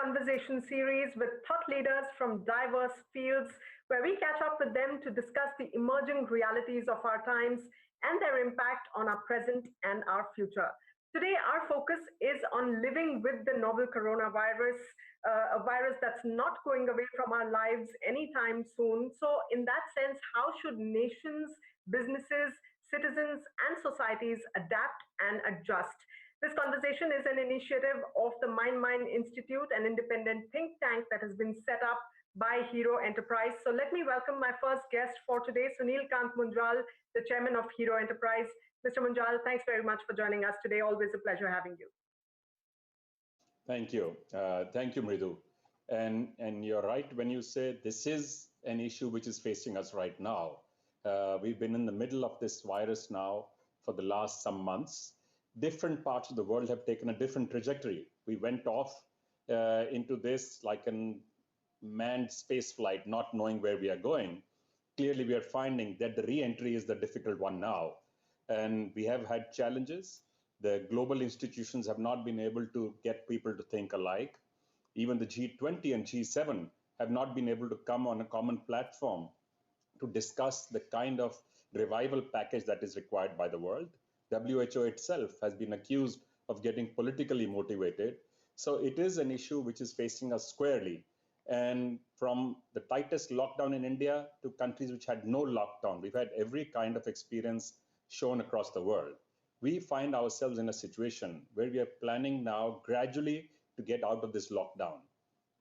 conversation series with thought leaders from diverse fields where we catch up with them to discuss the emerging realities of our times and their impact on our present and our future. Today, our focus is on living with the novel coronavirus, a virus that's not going away from our lives anytime soon. So, in that sense, how should nations, businesses, citizens, and societies adapt and adjust? This conversation is an initiative of the Mind Institute, an independent think tank that has been set up by Hero Enterprise. So let me welcome my first guest for today, Sunil Munjal, the chairman of Hero Enterprise. Mr. Munjal, thanks very much for joining us today. Always a pleasure having you. Thank you. Thank you, Mridu. And you're right when you say this is an issue which is facing us right now. We've been in the middle of this virus now for the last some months. Different parts of the world have taken a different trajectory. We went off into this like a manned space flight, not knowing where we are going. Clearly, we are finding that the re-entry is the difficult one now. And we have had challenges. The global institutions have not been able to get people to think alike. Even the G20 and G7 have not been able to come on a common platform to discuss the kind of revival package that is required by the world. WHO itself has been accused of getting politically motivated. So it is an issue which is facing us squarely. And from the tightest lockdown in India to countries which had no lockdown, we've had every kind of experience shown across the world. We find ourselves in a situation where we are planning now gradually to get out of this lockdown.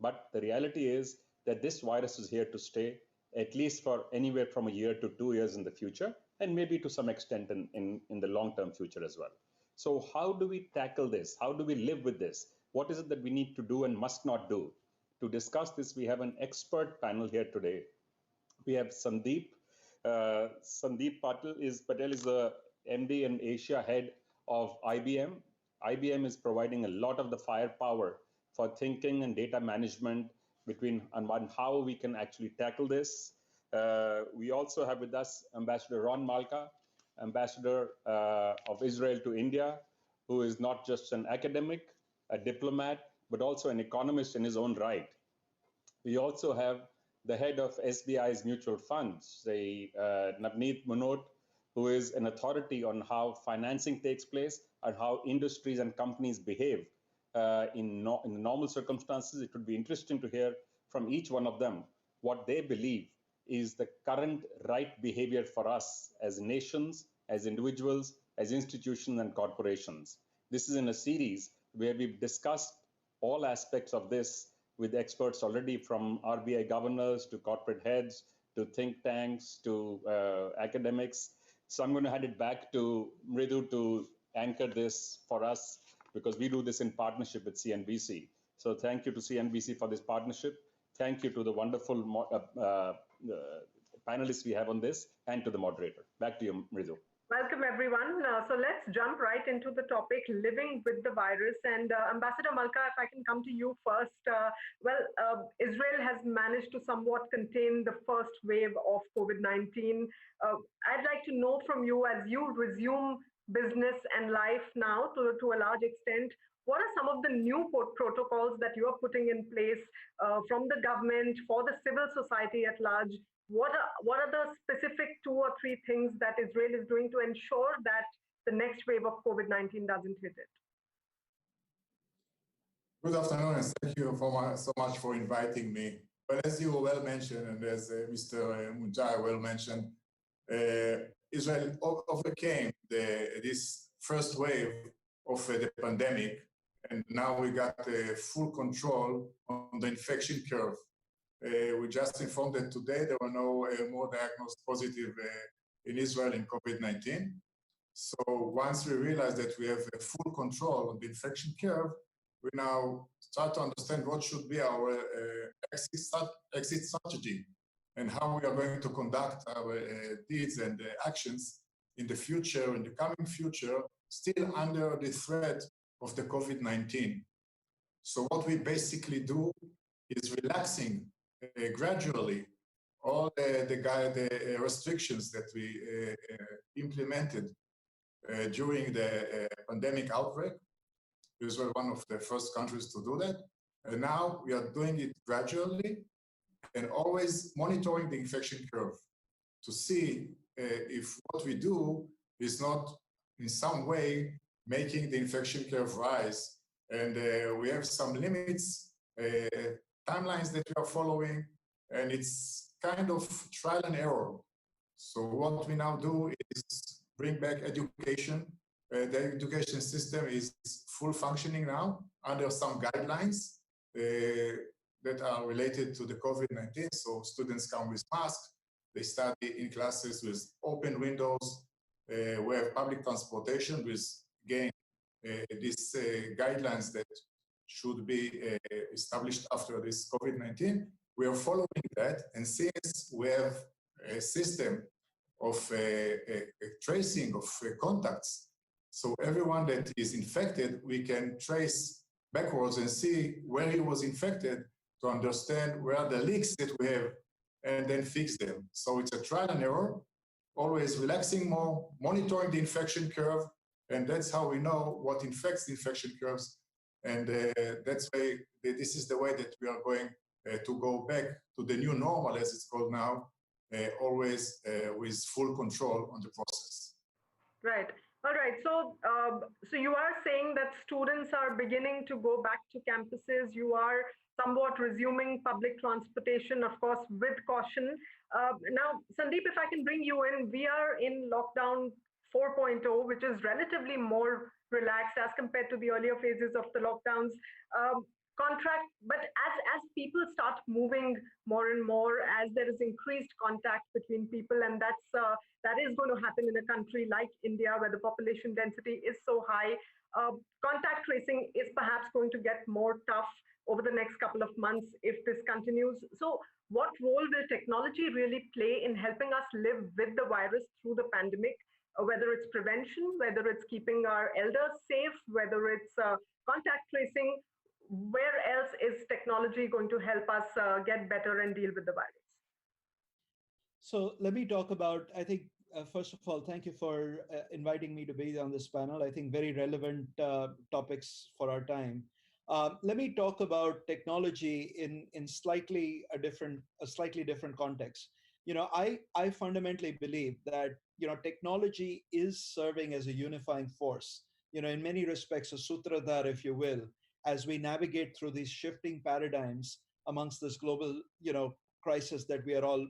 But the reality is that this virus is here to stay, at least for anywhere from a year to 2 years in the future, and maybe to some extent in the long-term future as well. So how do we tackle this? How do we live with this? What is it that we need to do and must not do? To discuss this, we have an expert panel here today. We have Sandip. Sandip Patel is the MD and Asia head of IBM. IBM is providing a lot of the firepower for thinking and data management on how we can actually tackle this. We also have with us Ambassador Malka, Ambassador of Israel to India, who is not just an academic, a diplomat, but also an economist in his own right. We also have the head of SBI's mutual funds, Navneet Munot, who is an authority on how financing takes place and how industries and companies behave in normal circumstances. It would be interesting to hear from each one of them what they believe is the current right behavior for us as nations, as individuals, as institutions and corporations. This is in a series where we've discussed all aspects of this with experts already, from RBI governors to corporate heads, to think tanks, to academics. So I'm going to hand it back to Mridu to anchor this for us, because we do this in partnership with CNBC. So thank you to CNBC for this partnership. Thank you to the wonderful panelists we have on this, and to the moderator. Back to you, Mridu. Welcome, everyone. So let's jump right into the topic, living with the virus. And Ambassador Malka, if I can come to you first. Israel has managed to somewhat contain the first wave of COVID-19. I'd like to know from you, as you resume business and life now to a large extent, what are some of the new protocols that you are putting in place from the government, for the civil society at large? What are the specific 2 or 3 things that Israel is doing to ensure that the next wave of COVID-19 doesn't hit it? Good afternoon, and thank you so much for inviting me. Well, as you well mentioned, and as Mr. Munjal well mentioned, Israel overcame this first wave of the pandemic, and now we got full control on the infection curve. We just informed that today there were no more diagnosed positive in Israel in COVID-19. So once we realize that we have full control on the infection curve, we now start to understand what should be our exit strategy and how we are going to conduct our deeds and actions in the future, in the coming future, still under the threat of the COVID-19. So what we basically do is relaxing gradually all the restrictions that we implemented during the pandemic outbreak. Israel was one of the first countries to do that. And now we are doing it gradually and always monitoring the infection curve to see if what we do is not in some way making the infection curve rise. And we have some limits, timelines that we are following, and it's kind of trial and error. So what we now do is bring back education. The education system is full functioning now under some guidelines that are related to the COVID-19. So students come with masks, they study in classes with open windows. We have public transportation with, again, these guidelines that should be established after this COVID-19. We are following that, and since we have a system of tracing of contacts, so everyone that is infected, we can trace backwards and see where he was infected to understand where are the leaks that we have and then fix them. So it's a trial and error, always relaxing more, monitoring the infection curve, and that's how we know what infects the infection curves. And that's why this is the way that we are going to go back to the new normal, as it's called now, always with full control on the process. Right. All right. So, so you are saying that students are beginning to go back to campuses. You are somewhat resuming public transportation, of course, with caution. Now, Sandip, if I can bring you in, we are in lockdown 4.0, which is relatively more relaxed as compared to the earlier phases of the lockdowns. But as people start moving more and more, as there is increased contact between people, and that is going to happen in a country like India, where the population density is so high. Contact tracing is perhaps going to get more tough over the next couple of months if this continues. So what role will technology really play in helping us live with the virus through the pandemic, whether it's prevention, whether it's keeping our elders safe, whether it's contact tracing? Where else is technology going to help us get better and deal with the virus? So let me talk about, I think, first of all, thank you for inviting me to be on this panel. I think very relevant topics for our time. Let me talk about technology in slightly different context. You know, I fundamentally believe that, you know, technology is serving as a unifying force, you know, in many respects, a sutradhar, if you will, as we navigate through these shifting paradigms amongst this global, you know, crisis that we are all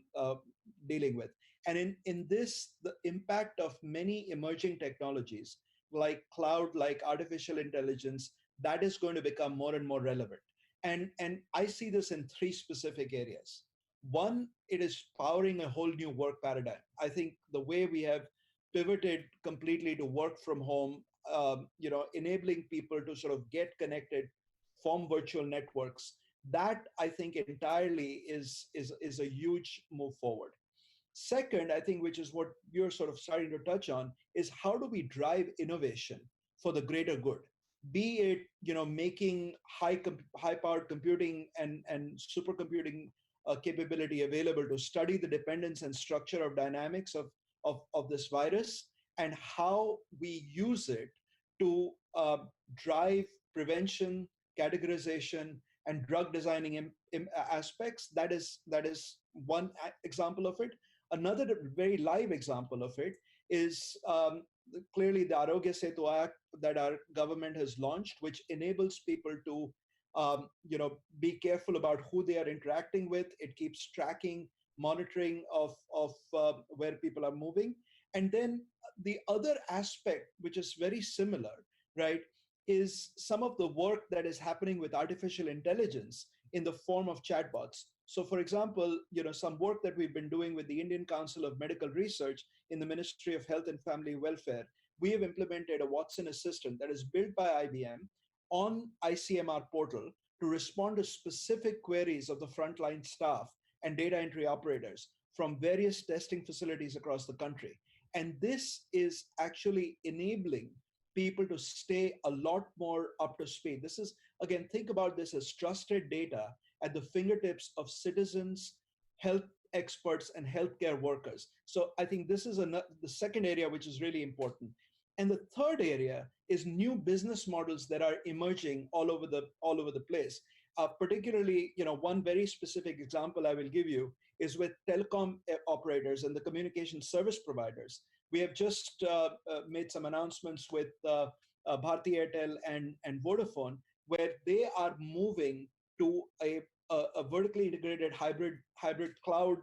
dealing with. And in this, the impact of many emerging technologies like cloud, like artificial intelligence, that is going to become more and more relevant. And I see this in three specific areas. One, it is powering a whole new work paradigm. I think the way we have pivoted completely to work from home, you know, enabling people to sort of get connected, form virtual networks, that I think entirely is a huge move forward. Second, I think, which is what you're sort of starting to touch on, is how do we drive innovation for the greater good? Be it, you know, making high-powered computing and supercomputing capability available to study the dependence and structure of dynamics of this virus, and how we use it to drive prevention, categorization, and drug designing aspects. That is one example of it. Another very live example of it is clearly the Arogya Setu Act that our government has launched, which enables people to you know, be careful about who they are interacting with. It keeps tracking, monitoring of where people are moving. And then the other aspect, which is very similar, right, is some of the work that is happening with artificial intelligence in the form of chatbots. So for example, you know, some work that we've been doing with the Indian Council of Medical Research in the Ministry of Health and Family Welfare, we have implemented a Watson assistant that is built by IBM on ICMR portal to respond to specific queries of the frontline staff and data entry operators from various testing facilities across the country. And this is actually enabling people to stay a lot more up to speed. This is, again, think about this as trusted data at the fingertips of citizens, health experts, and healthcare workers. So I think this is the second area which is really important. And the third area is new business models that are emerging all over the place. particularly, one very specific example I will give you is with telecom operators and the communication service providers. We have just made some announcements with Bharti Airtel and Vodafone, where they are moving to a vertically integrated hybrid cloud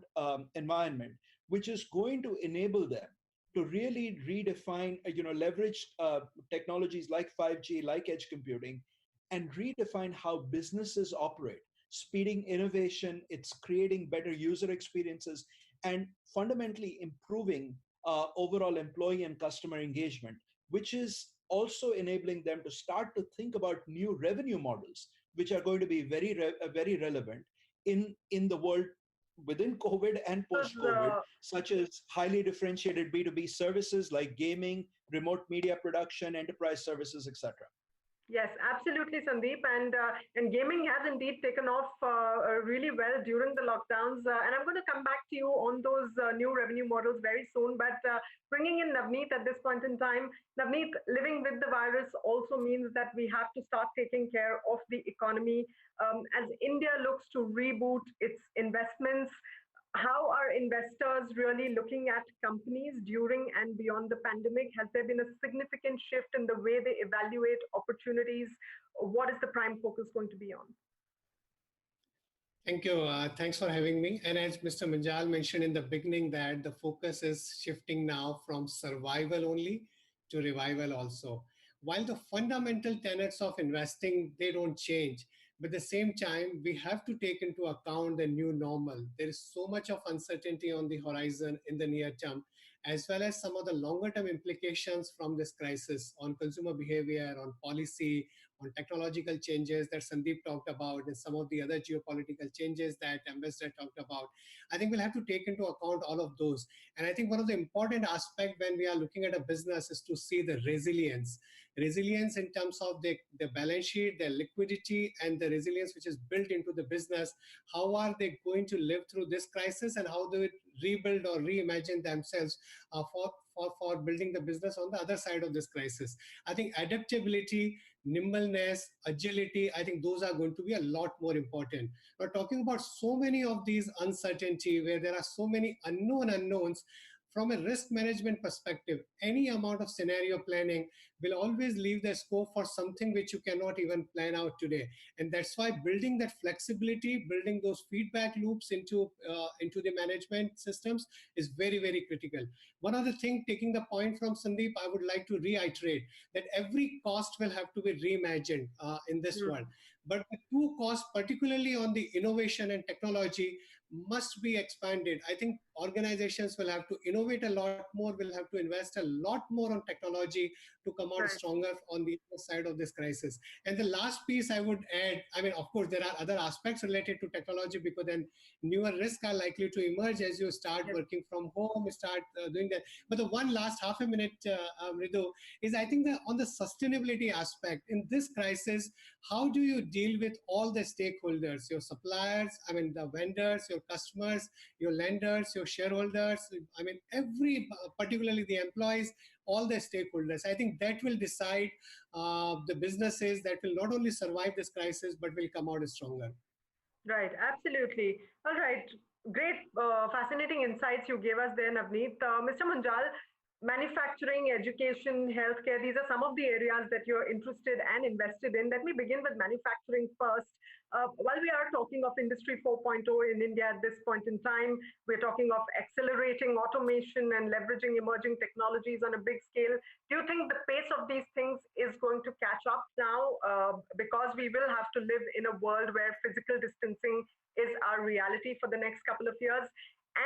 environment, which is going to enable them to really redefine, leverage technologies like 5G, like edge computing, and redefine how businesses operate, speeding innovation. It's creating better user experiences and fundamentally improving overall employee and customer engagement, which is also enabling them to start to think about new revenue models, which are going to be very relevant in the world within COVID and post-COVID, such as highly differentiated B2B services like gaming, remote media production, enterprise services, etc. Yes, absolutely, Sandeep. And gaming has indeed taken off really well during the lockdowns. And I'm going to come back to you on those new revenue models very soon. But bringing in Navneet at this point in time, Navneet, living with the virus also means that we have to start taking care of the economy. As India looks to reboot its investments, how are investors really looking at companies during and beyond the pandemic? Has there been a significant shift in the way they evaluate opportunities? What is the prime focus going to be on? Thank you. Thanks for having me. And as Mr. Munjal mentioned in the beginning, that the focus is shifting now from survival only to revival also. While the fundamental tenets of investing, they don't change. But at the same time, we have to take into account the new normal. There is so much of uncertainty on the horizon in the near term, as well as some of the longer term implications from this crisis on consumer behavior, on policy, on technological changes that Sandip talked about, and some of the other geopolitical changes that Ambassador talked about. I think we'll have to take into account all of those. And I think one of the important aspects when we are looking at a business is to see the resilience. Resilience in terms of the balance sheet, their liquidity, and the resilience which is built into the business. How are they going to live through this crisis, and how do they rebuild or reimagine themselves for building the business on the other side of this crisis? I think adaptability, nimbleness, agility, I think those are going to be a lot more important. We're talking about so many of these uncertainty where there are so many unknowns. From a risk management perspective, any amount of scenario planning will always leave the scope for something which you cannot even plan out today. And that's why building that flexibility, building those feedback loops into the management systems is very, very critical. One other thing, taking the point from Sandip, I would like to reiterate that every cost will have to be reimagined in this world. But the two costs, particularly on the innovation and technology, must be expanded. I think organizations will have to innovate a lot more, will have to invest a lot more on technology to come out stronger on the other side of this crisis. And the last piece I would add, I mean, of course, there are other aspects related to technology, because then newer risks are likely to emerge as you start working from home, start doing that. But the one last half a minute, Mridu, is I think that on the sustainability aspect, in this crisis, how do you deal with all the stakeholders, your suppliers, I mean, the vendors, your customers, your lenders, your shareholders, I mean, particularly the employees, all the stakeholders. I think that will decide the businesses that will not only survive this crisis, but will come out stronger. Right, absolutely. All right, great, fascinating insights you gave us there, Navneet. Mr. Munjal, manufacturing, education, healthcare, these are some of the areas that you're interested and invested in. Let me begin with manufacturing first. While we are talking of Industry 4.0 in India at this point in time, we're talking of accelerating automation and leveraging emerging technologies on a big scale. Do you think the pace of these things is going to catch up now? Because we will have to live in a world where physical distancing is our reality for the next couple of years.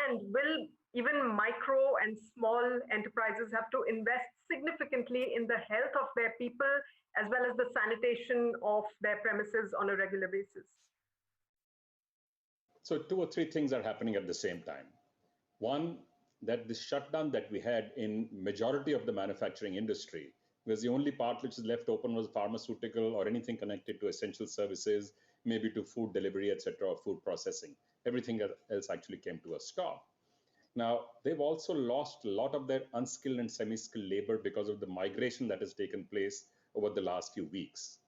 And will even micro and small enterprises have to invest significantly in the health of their people as well as the sanitation of their premises on a regular basis? So 2 or 3 things are happening at the same time. One, that the shutdown that we had in majority of the manufacturing industry, because the only part which is left open was pharmaceutical or anything connected to essential services, maybe to food delivery, etc., or food processing. Everything else actually came to a stop. Now, they've also lost a lot of their unskilled and semi-skilled labor because of the migration that has taken place over the last few weeks.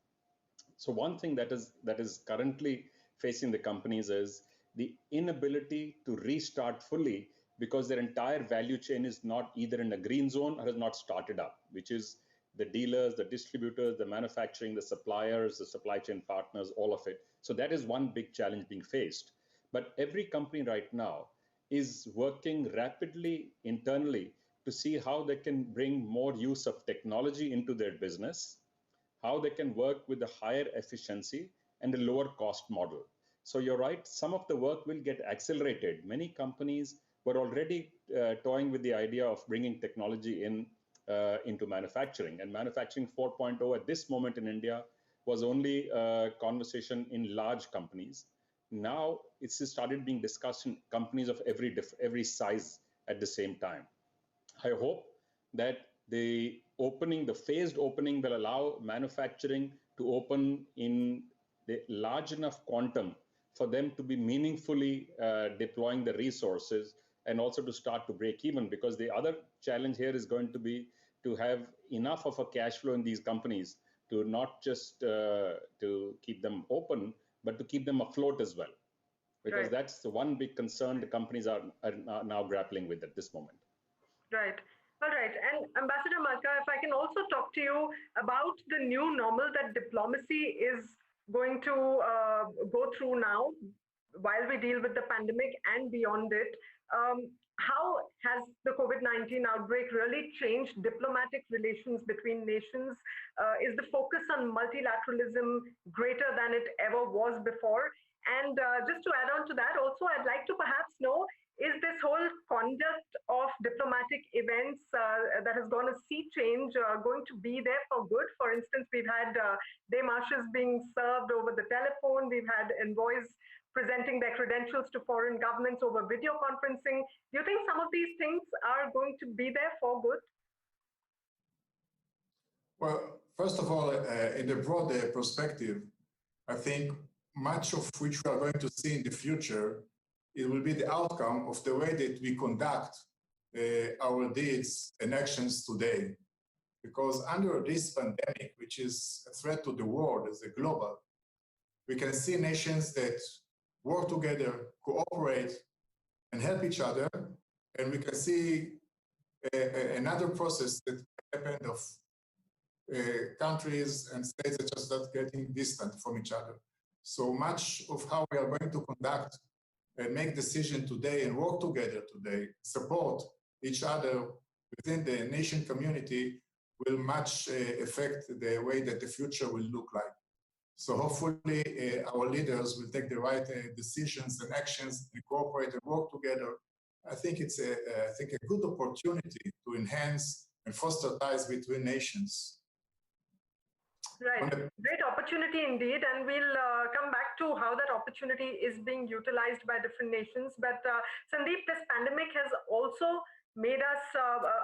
So one thing that is currently facing the companies is the inability to restart fully because their entire value chain is not either in a green zone or has not started up, which is the dealers, the distributors, the manufacturing, the suppliers, the supply chain partners, all of it. So that is one big challenge being faced. But every company right now is working rapidly internally to see how they can bring more use of technology into their business, how they can work with a higher efficiency and a lower cost model. So you're right, some of the work will get accelerated. Many companies were already toying with the idea of bringing technology into manufacturing. And manufacturing 4.0 at this moment in India was only a conversation in large companies. Now it's started being discussed in companies of every size at the same time. I hope that the phased opening will allow manufacturing to open in the large enough quantum for them to be meaningfully deploying the resources and also to start to break even, because the other challenge here is going to be to have enough of a cash flow in these companies to not just to keep them open, but to keep them afloat as well. Because right. That's the one big concern the companies are now grappling with at this moment. Right. All right. And Ambassador Malka, if I can also talk to you about the new normal that diplomacy is going to go through now while we deal with the pandemic and beyond it. How has the COVID-19 outbreak really changed diplomatic relations between nations? Is the focus on multilateralism greater than it ever was before? And just to add on to that, also, I'd like to perhaps know, is this whole conduct of diplomatic events that has gone a sea change going to be there for good? For instance, we've had démarches being served over the telephone. We've had envoys presenting their credentials to foreign governments over video conferencing. Do you think some of these things are going to be there for good? Well, first of all, in the broader perspective, I think much of which we are going to see in the future, it will be the outcome of the way that we conduct our deeds and actions today. Because under this pandemic, which is a threat to the world as a global, we can see nations that work together, cooperate, and help each other. And we can see another process that happened of countries and states that just start getting distant from each other. So much of how we are going to conduct and make decisions today and work together today, support each other within the nation community will much affect the way that the future will look like. So hopefully our leaders will take the right decisions and actions and cooperate and work together. I think it's a good opportunity to enhance and foster ties between nations. Right, great opportunity indeed, and we'll come back to how that opportunity is being utilized by different nations. But Sandip, this pandemic has also made us,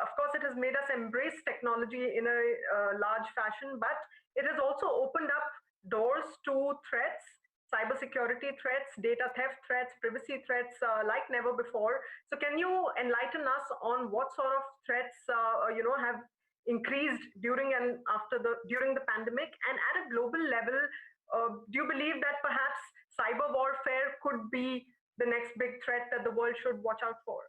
of course, it has made us embrace technology in a large fashion, but it has also opened up doors to threats, cybersecurity threats, data theft threats, privacy threats like never before. So can you enlighten us on what sort of threats have increased during the pandemic, and at a global level, do you believe that perhaps cyber warfare could be the next big threat that the world should watch out for?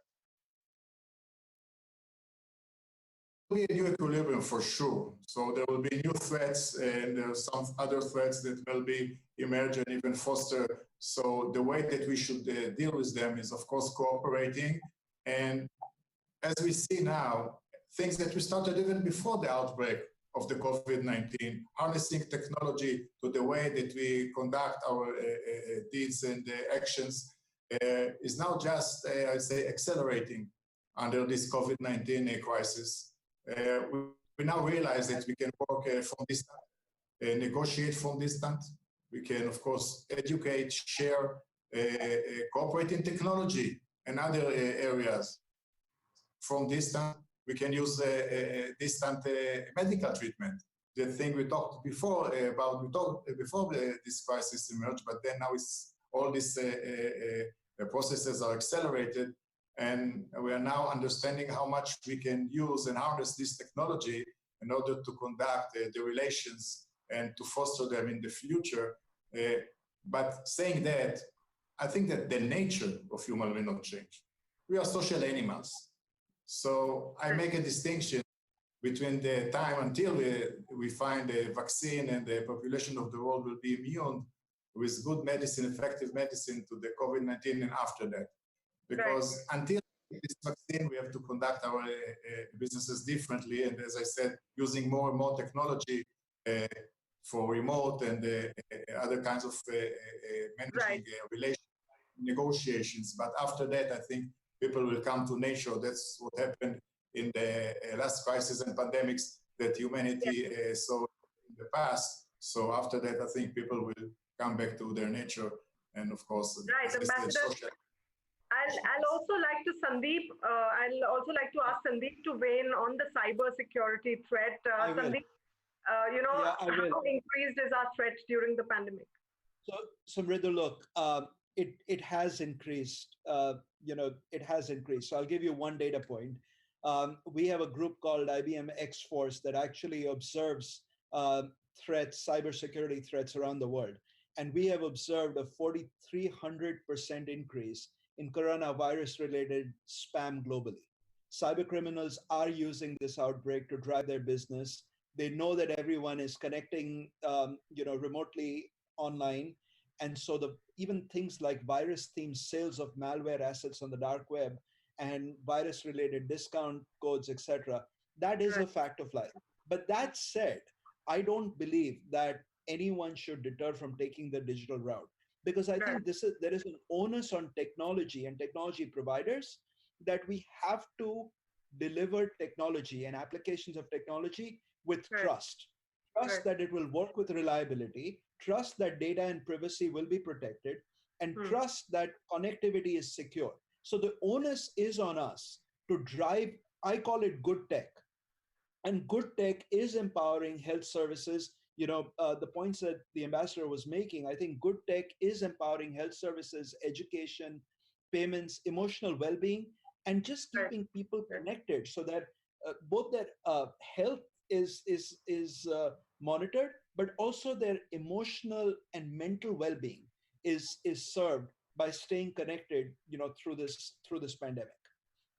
There will be a new equilibrium for sure. So there will be new threats, and there are some other threats that will be emerge and even foster. So the way that we should deal with them is, of course, cooperating. And as we see now, things that we started even before the outbreak of the COVID-19, harnessing technology to the way that we conduct our deeds and actions is now just, I'd say, accelerating under this COVID-19 crisis. We now realize that we can work from distance, negotiate from distance. We can, of course, educate, share, cooperate in technology and other areas from distance. We can use distant medical treatment. The thing we talked before about, before this crisis emerged, but then now it's all these processes are accelerated, and we are now understanding how much we can use and harness this technology in order to conduct the relations and to foster them in the future. But saying that, I think that the nature of human will not change. We are social animals. So I make a distinction between the time until we find a vaccine and the population of the world will be immune with good medicine, effective medicine to the COVID-19 and after that. Because until this vaccine, we have to conduct our businesses differently. And as I said, using more and more technology for remote and other kinds of managing negotiations. But after that, I think people will come to nature. That's what happened in the last crisis and pandemics that humanity saw in the past. So after that, I think people will come back to their nature. And of course, Ambassador, I'll also like to ask Sandip to weigh in on the cyber security threat. Sandip, how increased is our threat during the pandemic? So Mridu, look, it has increased. It has increased. So I'll give you one data point. We have a group called IBM X-Force that actually observes threats, cybersecurity threats around the world. And we have observed a 4,300% increase in coronavirus-related spam globally. Cyber criminals are using this outbreak to drive their business. They know that everyone is connecting, remotely online. And so even things like virus-themed sales of malware assets on the dark web and virus-related discount codes, etc., that is a fact of life. But that said, I don't believe that anyone should deter from taking the digital route, because I think there is an onus on technology and technology providers that we have to deliver technology and applications of technology with trust. Trust that it will work with reliability, trust that data and privacy will be protected, and trust that connectivity is secure. So the onus is on us to drive, I call it good tech. And good tech is empowering health services. The points that the ambassador was making, I think good tech is empowering health services, education, payments, emotional well-being, and just keeping people connected so that both their health is monitored, but also their emotional and mental well-being is served by staying connected, through this pandemic.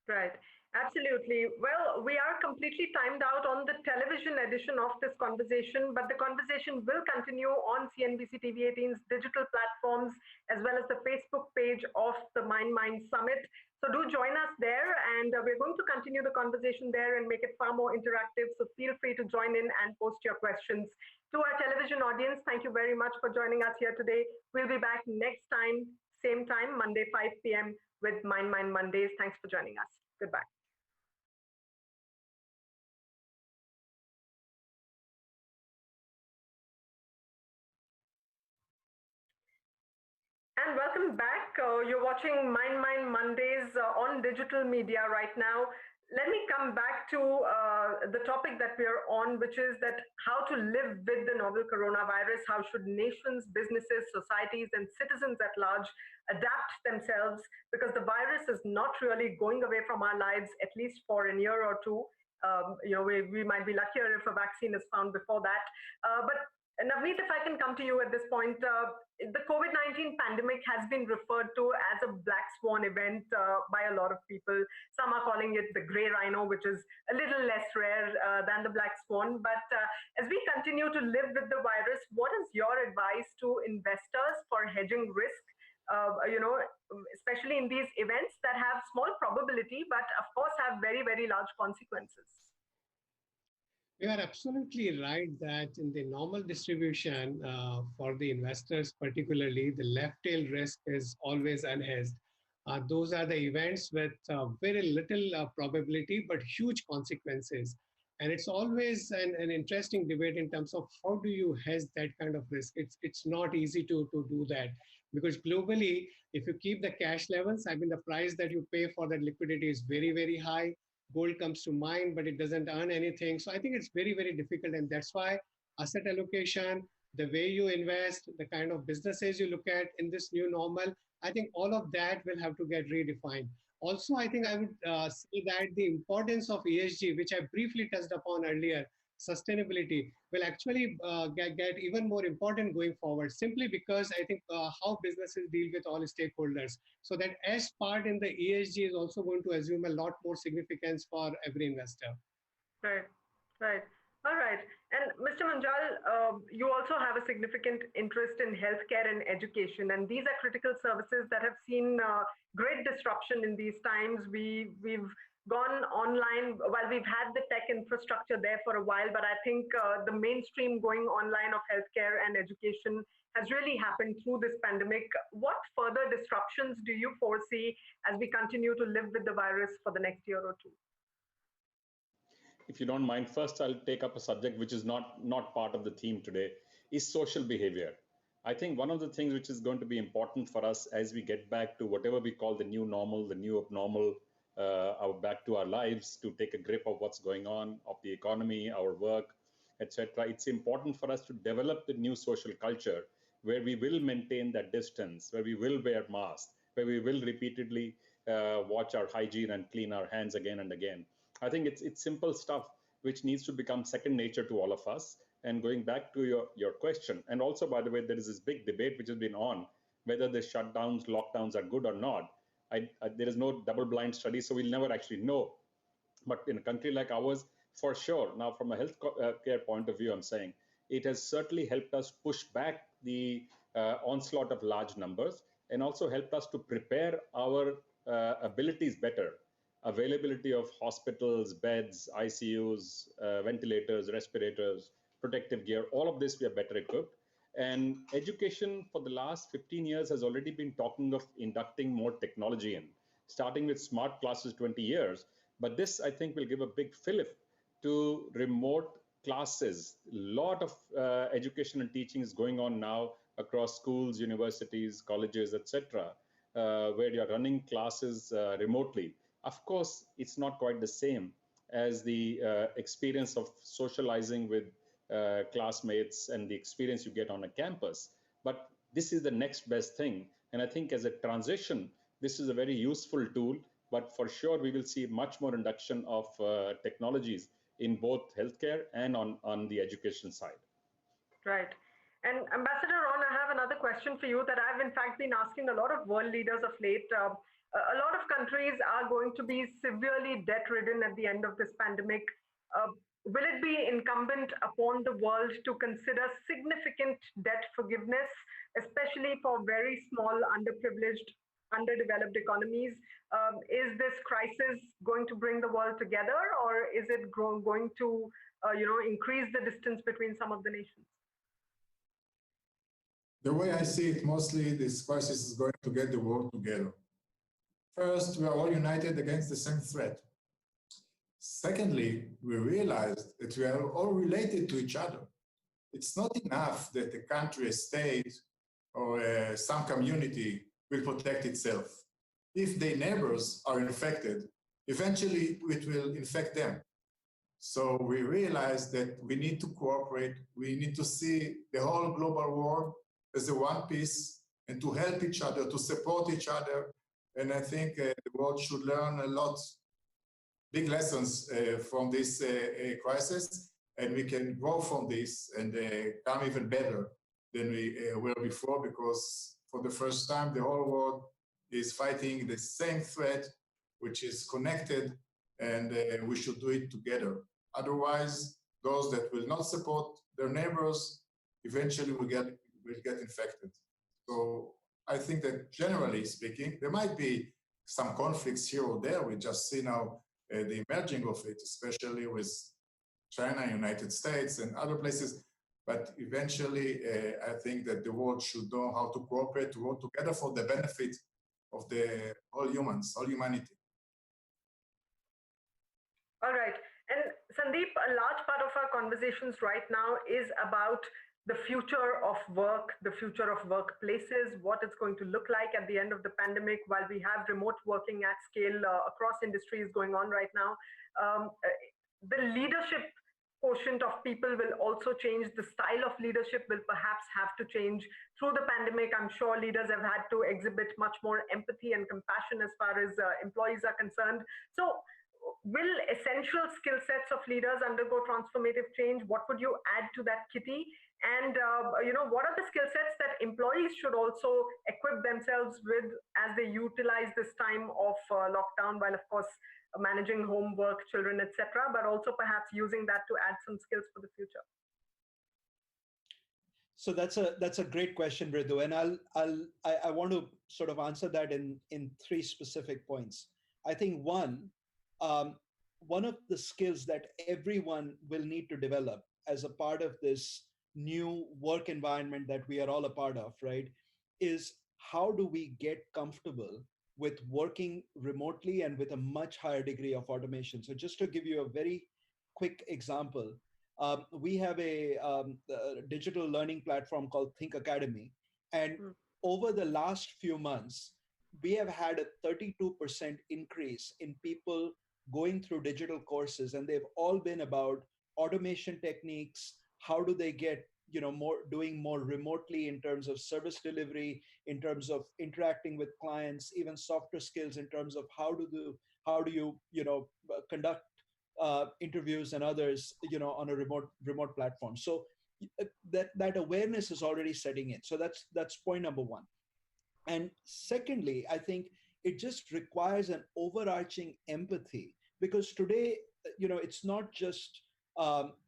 Right. Absolutely. Well, we are completely timed out on the television edition of this conversation, but the conversation will continue on CNBC TV 18's digital platforms, as well as the Facebook page of the Mind Summit. So do join us there, and we're going to continue the conversation there and make it far more interactive. So feel free to join in and post your questions. To our television audience, thank you very much for joining us here today. We'll be back next time, same time, Monday, 5 p.m. with Mind Mondays. Thanks for joining us. Goodbye. And welcome back. You're watching Mind Mondays on digital media right now. Let me come back to the topic that we are on, which is that how to live with the novel coronavirus. How should nations, businesses, societies, and citizens at large adapt themselves? Because the virus is not really going away from our lives, at least for a year or two. We might be luckier if a vaccine is found before that. But Navneet, if I can come to you at this point, the COVID-19 pandemic has been referred to as a black swan event by a lot of people. Some are calling it the gray rhino, which is a little less rare than the black swan. But as we continue to live with the virus, what is your advice to investors for hedging risk? Especially in these events that have small probability, but of course have very, very large consequences. You are absolutely right that in the normal distribution for the investors, particularly the left tail risk is always unhedged. Those are the events with very little probability, but huge consequences. And it's always an interesting debate in terms of how do you hedge that kind of risk. It's not easy to do that, because globally, if you keep the cash levels, I mean, the price that you pay for that liquidity is very, very high. Gold comes to mind, but it doesn't earn anything. So I think it's very, very difficult. And that's why asset allocation, the way you invest, the kind of businesses you look at in this new normal, I think all of that will have to get redefined. Also, I think I would say that the importance of ESG, which I briefly touched upon earlier, sustainability will actually get even more important going forward, simply because I think how businesses deal with all stakeholders. So that S part in the ESG is also going to assume a lot more significance for every investor. Right, right. All right. And Mr. Munjal, you also have a significant interest in healthcare and education, and these are critical services that have seen great disruption in these times. We've gone online. While we've had the tech infrastructure there for a while, but I think the mainstream going online of healthcare and education has really happened through this pandemic. What further disruptions do you foresee as we continue to live with the virus for the next year or two? If you don't mind, first I'll take up a subject which is not part of the theme today, is social behavior. I think one of the things which is going to be important for us as we get back to whatever we call the new normal, the new abnormal, back to our lives, to take a grip of what's going on, of the economy, our work, etc. It's important for us to develop the new social culture where we will maintain that distance, where we will wear masks, where we will repeatedly watch our hygiene and clean our hands again and again. I think it's simple stuff which needs to become second nature to all of us. And going back to your question, and also, by the way, there is this big debate which has been on whether the shutdowns, lockdowns are good or not. There is no double-blind study, so we'll never actually know. But in a country like ours, for sure, now from a health care point of view, I'm saying, it has certainly helped us push back the onslaught of large numbers, and also helped us to prepare our abilities better. Availability of hospitals, beds, ICUs, ventilators, respirators, protective gear, all of this we are better equipped. And education for the last 15 years has already been talking of inducting more technology in, starting with smart classes 20 years. But this, I think, will give a big fillip to remote classes. A lot of education and teaching is going on now across schools, universities, colleges, etc., where you're running classes remotely. Of course, it's not quite the same as the experience of socializing with classmates and the experience you get on a campus. But this is the next best thing. And I think as a transition, this is a very useful tool. But for sure, we will see much more induction of technologies in both healthcare and on the education side. Right. And Ambassador Ron, I have another question for you that I've in fact been asking a lot of world leaders of late. A lot of countries are going to be severely debt-ridden at the end of this pandemic. Will it be incumbent upon the world to consider significant debt forgiveness, especially for very small, underprivileged, underdeveloped economies? Is this crisis going to bring the world together, or is it going to increase the distance between some of the nations? The way I see it, mostly this crisis is going to get the world together. First, we are all united against the same threat. Secondly, we realized that we are all related to each other. It's not enough that a country, a state, or some community will protect itself. If their neighbors are infected, eventually it will infect them. So we realized that we need to cooperate. We need to see the whole global world as a one piece, and to help each other, to support each other. And I think the world should learn a lot, big lessons from this crisis, and we can grow from this and come even better than we were before, because for the first time, the whole world is fighting the same threat, which is connected, and we should do it together. Otherwise, those that will not support their neighbors eventually will get infected. So I think that generally speaking, there might be some conflicts here or there. We just see now the emerging of it, especially with China, United States, and other places. But eventually, I think that the world should know how to cooperate, to work together for the benefit of the all humans, all humanity. All right. And Sandip, a large part of our conversations right now is about the future of work, the future of workplaces, what it's going to look like at the end of the pandemic, while we have remote working at scale across industries going on right now. The leadership quotient of people will also change. The style of leadership will perhaps have to change. Through the pandemic, I'm sure leaders have had to exhibit much more empathy and compassion as far as employees are concerned. So will essential skill sets of leaders undergo transformative change? What would you add to that, Kitty? And what are the skill sets that employees should also equip themselves with as they utilize this time of lockdown, while of course managing homework, children, etc., but also perhaps using that to add some skills for the future? So that's a great question, Mridu, and I want to sort of answer that in three specific points. I think one of the skills that everyone will need to develop as a part of this new work environment that we are all a part of, right, is how do we get comfortable with working remotely and with a much higher degree of automation. So just to give you a very quick example, we have a digital learning platform called Think Academy. And over the last few months, we have had a 32% increase in people going through digital courses. And they've all been about automation techniques. How do they get doing more remotely in terms of service delivery, in terms of interacting with clients, even softer skills in terms of how do you conduct interviews and others on a remote platform. So that awareness is already setting in. So that's point number one. And secondly, I think it just requires an overarching empathy, because today it's not just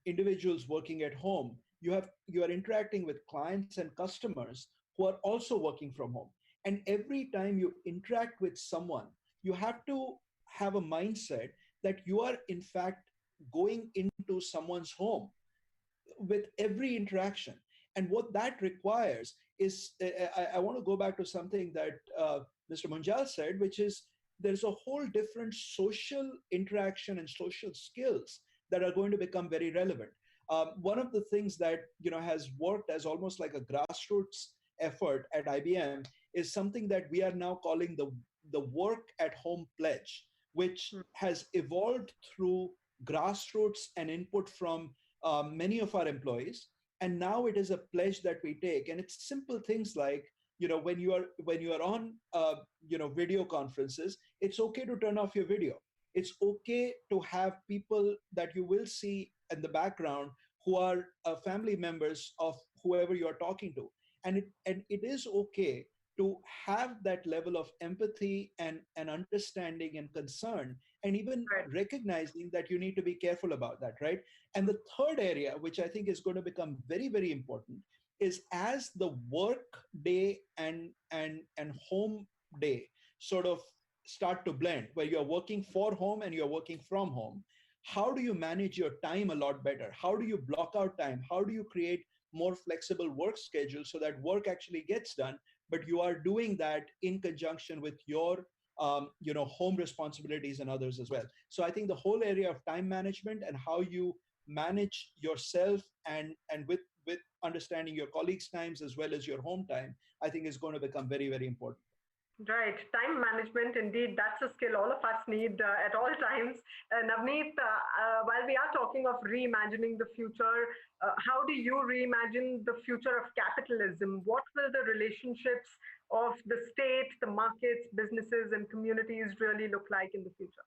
individuals working at home. You are interacting with clients and customers who are also working from home. And every time you interact with someone, you have to have a mindset that you are in fact going into someone's home with every interaction. And what that requires is, I want to go back to something that Mr. Munjal said, which is there's a whole different social interaction and social skills that are going to become very relevant. One of the things that has worked as almost like a grassroots effort at IBM is something that we are now calling the work at home pledge, which has evolved through grassroots and input from many of our employees. And now it is a pledge that we take, and it's simple things like when you are on video conferences, it's okay to turn off your video. It's okay to have people that you will see in the background who are family members of whoever you're talking to. And it is okay to have that level of empathy and understanding and concern, and even recognizing that you need to be careful about that, right? And the third area, which I think is going to become very, very important, is as the work day and home day sort of start to blend, where you're working for home and you're working from home, how do you manage your time a lot better? How do you block out time? How do you create more flexible work schedules so that work actually gets done, but you are doing that in conjunction with your home responsibilities and others as well? So I think the whole area of time management and how you manage yourself and with understanding your colleagues' times as well as your home time, I think is going to become very, very important. Right. Time management, indeed, that's a skill all of us need at all times. Navneet, while we are talking of reimagining the future, how do you reimagine the future of capitalism? What will the relationships of the state, the markets, businesses, and communities really look like in the future?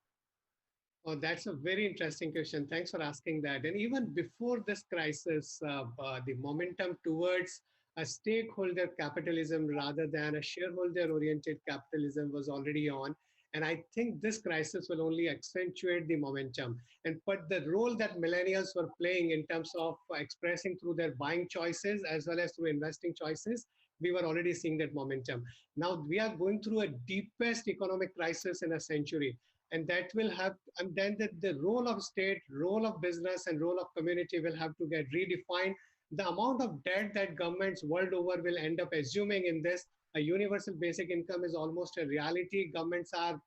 Oh, that's a very interesting question. Thanks for asking that. And even before this crisis, the momentum towards a stakeholder capitalism rather than a shareholder-oriented capitalism was already on. And I think this crisis will only accentuate the momentum. But the role that millennials were playing in terms of expressing through their buying choices as well as through investing choices, we were already seeing that momentum. Now we are going through a deepest economic crisis in a century. And that will have, and then the role of state, role of business, and role of community will have to get redefined. The amount of debt that governments world over will end up assuming in this, a universal basic income is almost a reality. Governments are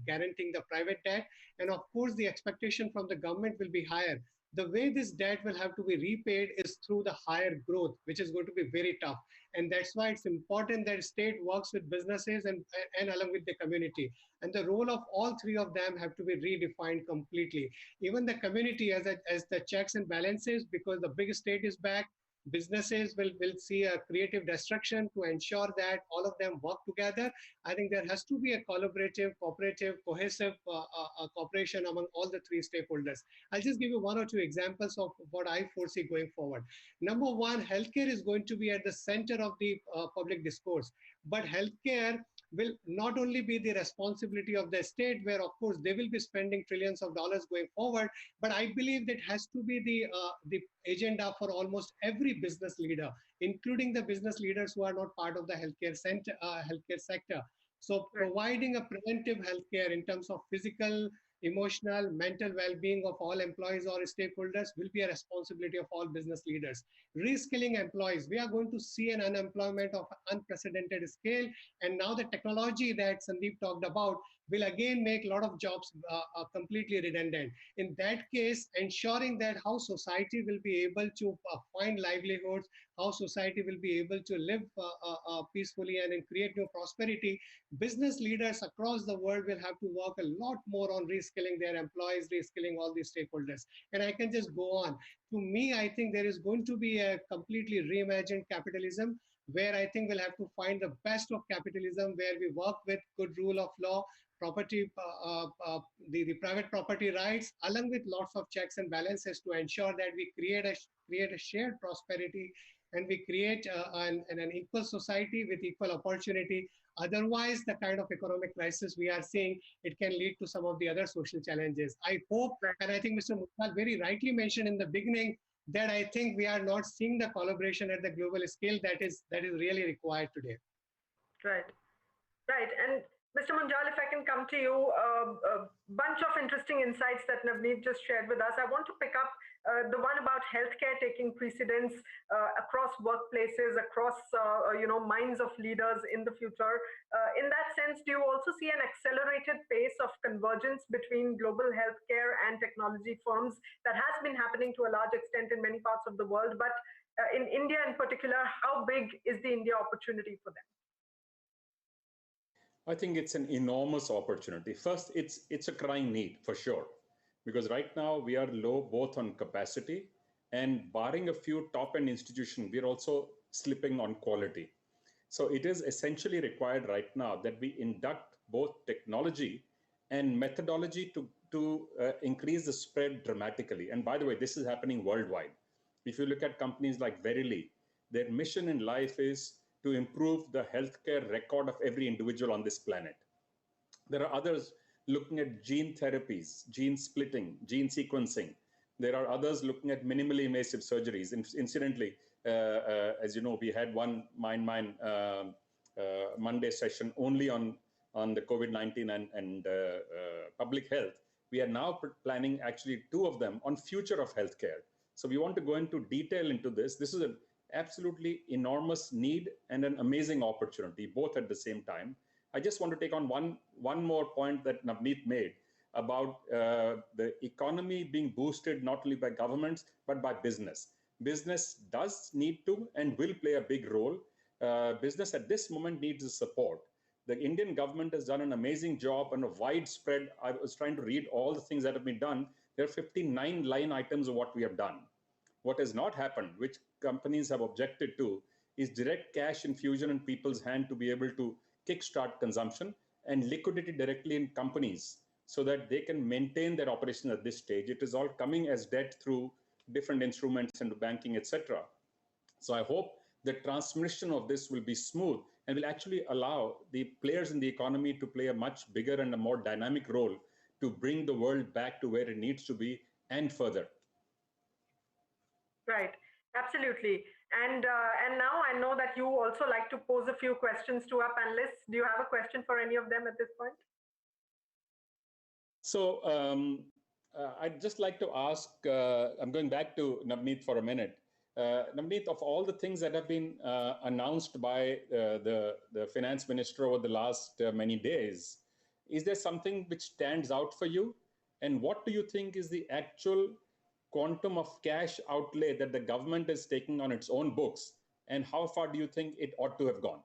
guaranteeing the private debt. And of course, the expectation from the government will be higher. The way this debt will have to be repaid is through the higher growth, which is going to be very tough. And that's why it's important that state works with businesses and along with the community. And the role of all three of them have to be redefined completely. Even the community as the checks and balances, because the big state is back, businesses will see a creative destruction to ensure that all of them work together. I think there has to be a collaborative, cooperative, cohesive cooperation among all the three stakeholders. I'll just give you one or two examples of what I foresee going forward. Number one, healthcare is going to be at the center of the public discourse, but healthcare will not only be the responsibility of the state, where of course they will be spending trillions of dollars going forward, but I believe that has to be the agenda for almost every business leader, including the business leaders who are not part of the healthcare sector. So providing a preventive healthcare in terms of physical, emotional, mental well-being of all employees or stakeholders will be a responsibility of all business leaders. Reskilling employees, we are going to see an unemployment of unprecedented scale, and now the technology that Sandip talked about will again make a lot of jobs completely redundant. In that case, ensuring that how society will be able to find livelihoods, how society will be able to live peacefully and create new prosperity, business leaders across the world will have to work a lot more on reskilling their employees, reskilling all these stakeholders. And I can just go on. To me, I think there is going to be a completely reimagined capitalism, where I think we'll have to find the best of capitalism, where we work with good rule of law, property, the private property rights, along with lots of checks and balances to ensure that we create a shared prosperity, and we create an equal society with equal opportunity. Otherwise, the kind of economic crisis we are seeing, it can lead to some of the other social challenges. I hope, and I think Mr. Munjal very rightly mentioned in the beginning, that I think we are not seeing the collaboration at the global scale that is really required today. Right. Right. And Mr. Munjal, if I can come to you, a bunch of interesting insights that Navneet just shared with us. I want to pick up the one about healthcare taking precedence across workplaces, across minds of leaders in the future. In that sense, do you also see an accelerated pace of convergence between global healthcare and technology firms that has been happening to a large extent in many parts of the world? But in India in particular, how big is the India opportunity for them? I think it's an enormous opportunity. First, it's a crying need for sure, because right now we are low both on capacity, and barring a few top-end institutions, we're also slipping on quality. So it is essentially required right now that we induct both technology and methodology to increase the spread dramatically. And by the way, this is happening worldwide. If you look at companies like Verily, their mission in life is to improve the healthcare record of every individual on this planet. There are others looking at gene therapies, gene splitting, gene sequencing. There are others looking at minimally invasive surgeries. Incidentally, as you know, we had one Mind Monday session only on the COVID-19 and public health. We are now planning actually 2 of them on future of healthcare. So we want to go into detail into this. This is an absolutely enormous need and an amazing opportunity, both at the same time. I just want to take on one more point that Navneet made about the economy being boosted not only by governments, but by business. Business does need to and will play a big role. Business at this moment needs the support. The Indian government has done an amazing job on a widespread. I was trying to read all the things that have been done. There are 59 line items of what we have done. What has not happened, which companies have objected to, is direct cash infusion in people's hand to be able to kickstart consumption and liquidity directly in companies so that they can maintain their operations at this stage. It is all coming as debt through different instruments into banking, etc. So I hope the transmission of this will be smooth and will actually allow the players in the economy to play a much bigger and a more dynamic role to bring the world back to where it needs to be and further. Right, absolutely. And now I know that you also like to pose a few questions to our panelists. Do you have a question for any of them at this point? So I'd just like to ask, I'm going back to Navneet for a minute. Navneet, of all the things that have been announced by the finance minister over the last many days, is there something which stands out for you? And what do you think is the actual quantum of cash outlay that the government is taking on its own books? And how far do you think it ought to have gone?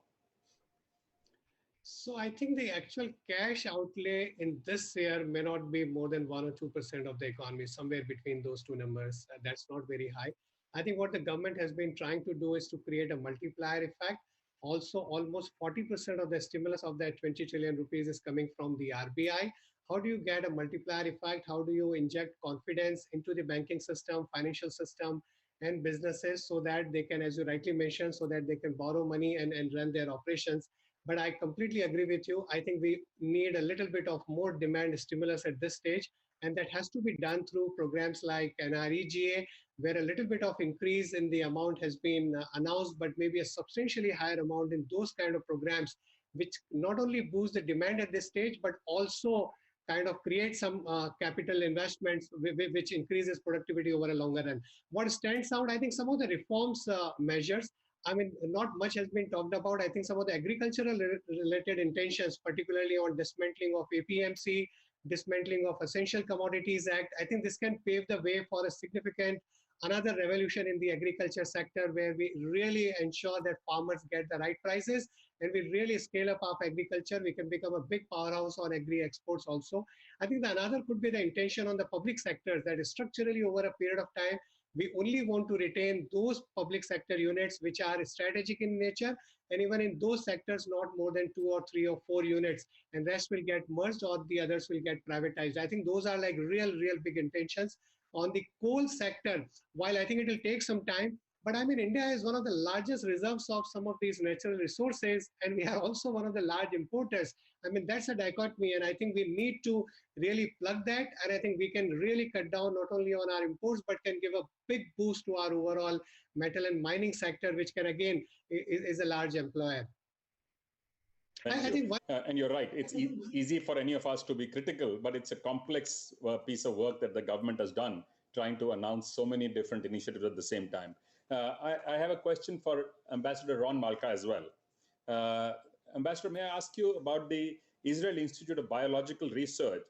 So I think the actual cash outlay in this year may not be more than 1 or 2% of the economy, somewhere between those two numbers. That's not very high. I think what the government has been trying to do is to create a multiplier effect. Also, almost 40% of the stimulus of that 20 trillion rupees is coming from the RBI. How do you get a multiplier effect? How do you inject confidence into the banking system, financial system, and businesses so that they can, as you rightly mentioned, so that they can borrow money and run their operations? But I completely agree with you. I think we need a little bit of more demand stimulus at this stage. And that has to be done through programs like NREGA, where a little bit of increase in the amount has been announced, but maybe a substantially higher amount in those kind of programs, which not only boost the demand at this stage, but also kind of create some capital investments, which increases productivity over a longer run. What stands out, I think some of the reforms measures, I mean, not much has been talked about. I think some of the agricultural related intentions, particularly on dismantling of APMC, dismantling of Essential Commodities Act, I think this can pave the way for a significant another revolution in the agriculture sector, where we really ensure that farmers get the right prices and we really scale up our agriculture. We can become a big powerhouse on agri exports also. I think the another could be the intention on the public sector, that is structurally over a period of time, we only want to retain those public sector units which are strategic in nature, and even in those sectors, not more than 2 or 3 or 4 units, and rest will get merged or the others will get privatized. I think those are like real big intentions. On the coal sector, while I think it will take some time, but I mean, India is one of the largest reserves of some of these natural resources, and we are also one of the large importers. I mean, that's a dichotomy, and I think we need to really plug that, and I think we can really cut down not only on our imports, but can give a big boost to our overall metal and mining sector, which can again is a large employer. And you're right. It's easy for any of us to be critical, but it's a complex piece of work that the government has done, trying to announce so many different initiatives at the same time. I have a question for Ambassador Ron Malka as well. Ambassador, may I ask you about the Israel Institute of Biological Research?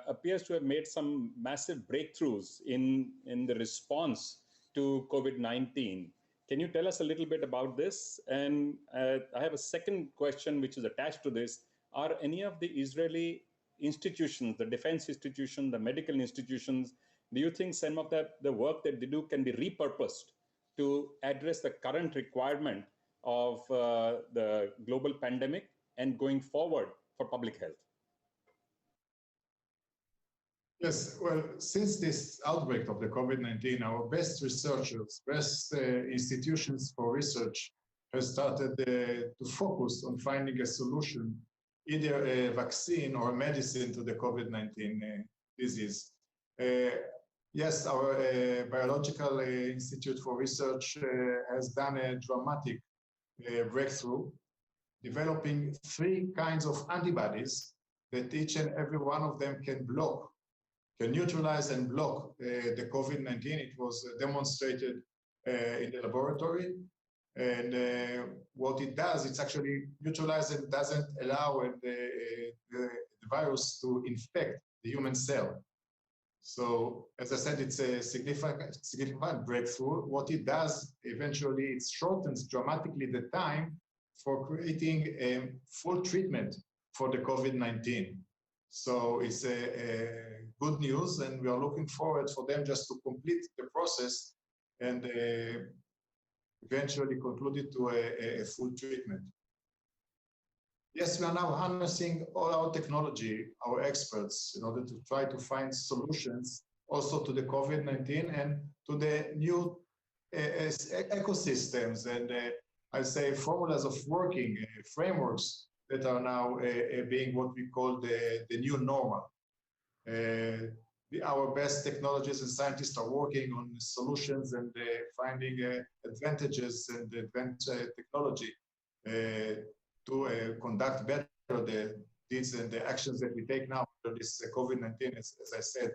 Appears to have made some massive breakthroughs in the response to COVID-19. Can you tell us a little bit about this? And I have a second question which is attached to this. Are any of the Israeli institutions, the defense institutions, the medical institutions, do you think some of the work that they do can be repurposed to address the current requirement of the global pandemic and going forward for public health? Yes, well, since this outbreak of the COVID-19, our best researchers, best institutions for research have started to focus on finding a solution, either a vaccine or a medicine to the COVID-19 disease. Yes, our Biological Institute for Research has done a dramatic breakthrough, developing 3 kinds of antibodies that each and every one of them can neutralize and block the COVID-19. It was demonstrated in the laboratory. And what it does, it's actually neutralizes and doesn't allow the virus to infect the human cell. So, as I said, it's a significant breakthrough. What it does, eventually, it shortens dramatically the time for creating a full treatment for the COVID-19. So it's a good news, and we are looking forward for them just to complete the process and eventually conclude it to a full treatment. Yes, we are now harnessing all our technology, our experts, in order to try to find solutions also to the COVID-19 and to the new ecosystems and I say formulas of working frameworks that are now being what we call the new normal. Our best technologists and scientists are working on solutions and finding advantages and advanced technology to conduct better the deeds and the actions that we take now for this COVID-19, as I said,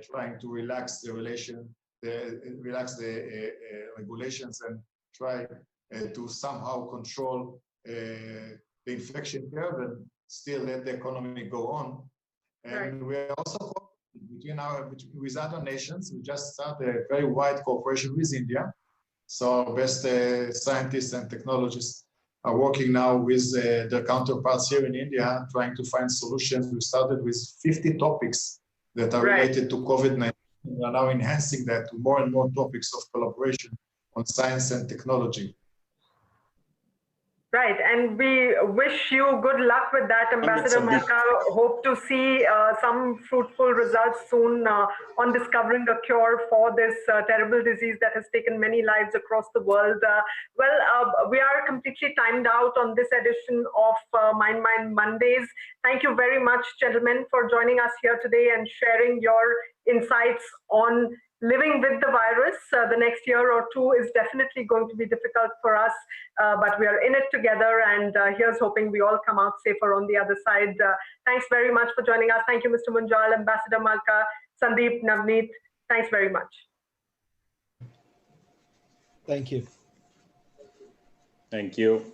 trying to relax the regulations and try to somehow control the infection curve and still let the economy go on. And we are also with other nations. We just started a very wide cooperation with India. So our best scientists and technologists are working now with their counterparts here in India, trying to find solutions. We started with 50 topics that are related to COVID-19 We are now enhancing that to more and more topics of collaboration on science and technology. Right, and we wish you good luck with that, Ambassador Sandip. Malka. Hope to see some fruitful results soon on discovering a cure for this terrible disease that has taken many lives across the world. We are completely timed out on this edition of Mind Mondays. Thank you very much, gentlemen, for joining us here today and sharing your insights on living with the virus. The next year or two is definitely going to be difficult for us, but we are in it together, and here's hoping we all come out safer on the other side. Thanks very much for joining us. Thank you, Mr. Munjal, Ambassador Malka, Sandip, Navneet. Thanks very much. Thank you. Thank you.